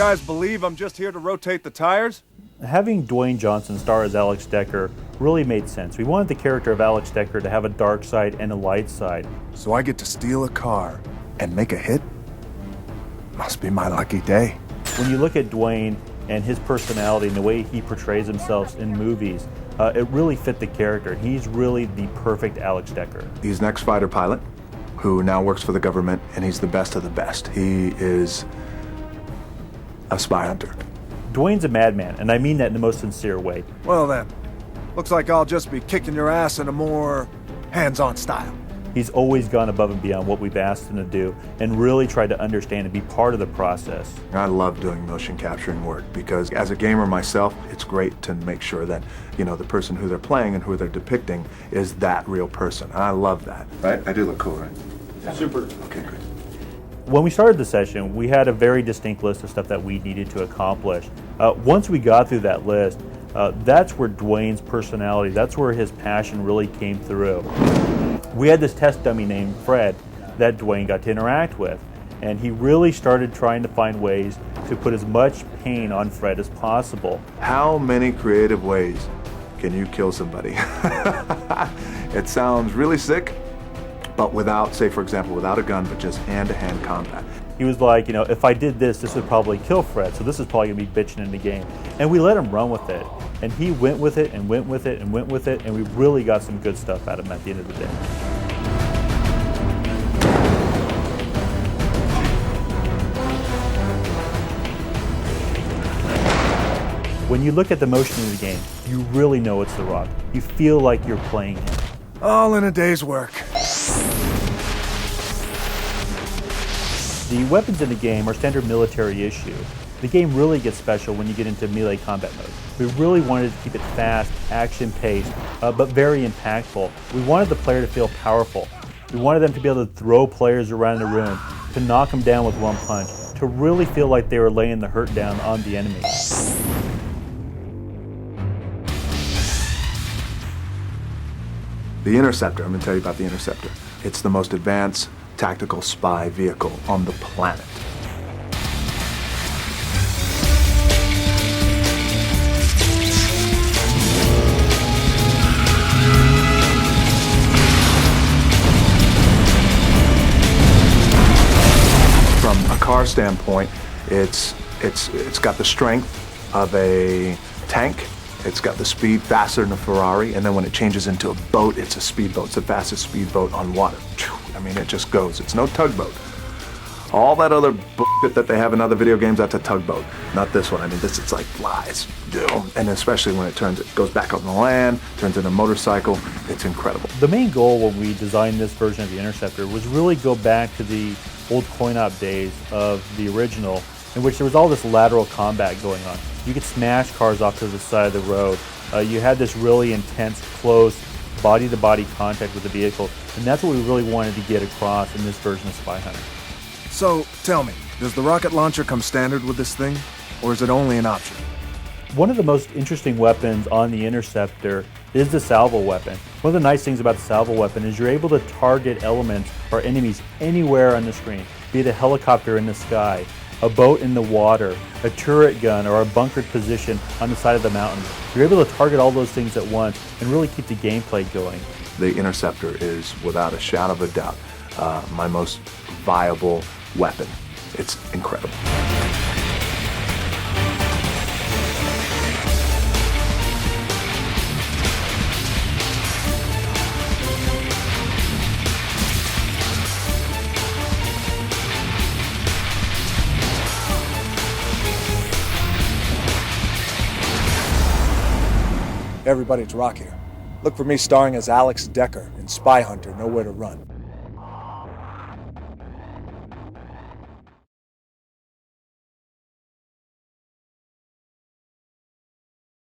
guys believe I'm just here to rotate the tires? Having Dwayne Johnson star as Alex Decker really made sense. We wanted the character of Alex Decker to have a dark side and a light side. So I get to steal a car and make a hit? Must be my lucky day. When you look at Dwayne and his personality and the way he portrays himself in movies, it really fit the character. He's really the perfect Alex Decker. He's an ex-fighter pilot who now works for the government, and he's the best of the best. He is a spy hunter. Dwayne's a madman, and I mean that in the most sincere way. Well then, looks like I'll just be kicking your ass in a more hands-on style. He's always gone above and beyond what we've asked him to do and really tried to understand and be part of the process. I love doing motion capturing work because as a gamer myself, it's great to make sure that, you know, the person who they're playing and who they're depicting is that real person. I love that. Right? I do look cool, right? Yeah. Super. Okay, good. When we started the session, we had a very distinct list of stuff that we needed to accomplish. Once we got through that list, that's where Dwayne's personality, that's where his passion really came through. We had this test dummy named Fred that Dwayne got to interact with, and he really started trying to find ways to put as much pain on Fred as possible. How many creative ways can you kill somebody? It sounds really sick, but without, say for example, without a gun, but just hand-to-hand combat. He was like, you know, if I did this, this would probably kill Fred, so this is probably gonna be bitching in the game. And we let him run with it. And he went with it and went with it and went with it, and we really got some good stuff out of him at the end of the day. When you look at the motion of the game, you really know it's The Rock. You feel like you're playing him. All in a day's work. The weapons in the game are standard military issue. The game really gets special when you get into melee combat mode. We really wanted to keep it fast, action-paced, but very impactful. We wanted the player to feel powerful. We wanted them to be able to throw players around the room, to knock them down with one punch, to really feel like they were laying the hurt down on the enemy. The Interceptor, I'm going to tell you about the Interceptor. It's the most advanced tactical spy vehicle on the planet. From a car standpoint, it's got the strength of a tank. It's got the speed faster than a Ferrari, and then when it changes into a boat, it's a speedboat. It's the fastest speedboat on water. I mean, it just goes. It's no tugboat. All that other bullshit that they have in other video games, that's a tugboat. Not this one. I mean, it's like flies. And especially when it goes back on the land, turns into a motorcycle. It's incredible. The main goal when we designed this version of the Interceptor was really go back to the old coin-op days of the original, in which there was all this lateral combat going on. You could smash cars off to the side of the road. You had this really intense, close, body-to-body contact with the vehicle, and that's what we really wanted to get across in this version of Spy Hunter. So, tell me, does the rocket launcher come standard with this thing, or is it only an option? One of the most interesting weapons on the Interceptor is the salvo weapon. One of the nice things about the salvo weapon is you're able to target elements or enemies anywhere on the screen, be it a helicopter in the sky, a boat in the water, a turret gun, or a bunkered position on the side of the mountain. You're able to target all those things at once and really keep the gameplay going. The Interceptor is, without a shadow of a doubt, my most viable weapon. It's incredible. Everybody, it's Rock here. Look for me starring as Alex Decker in Spy Hunter, Nowhere to Run.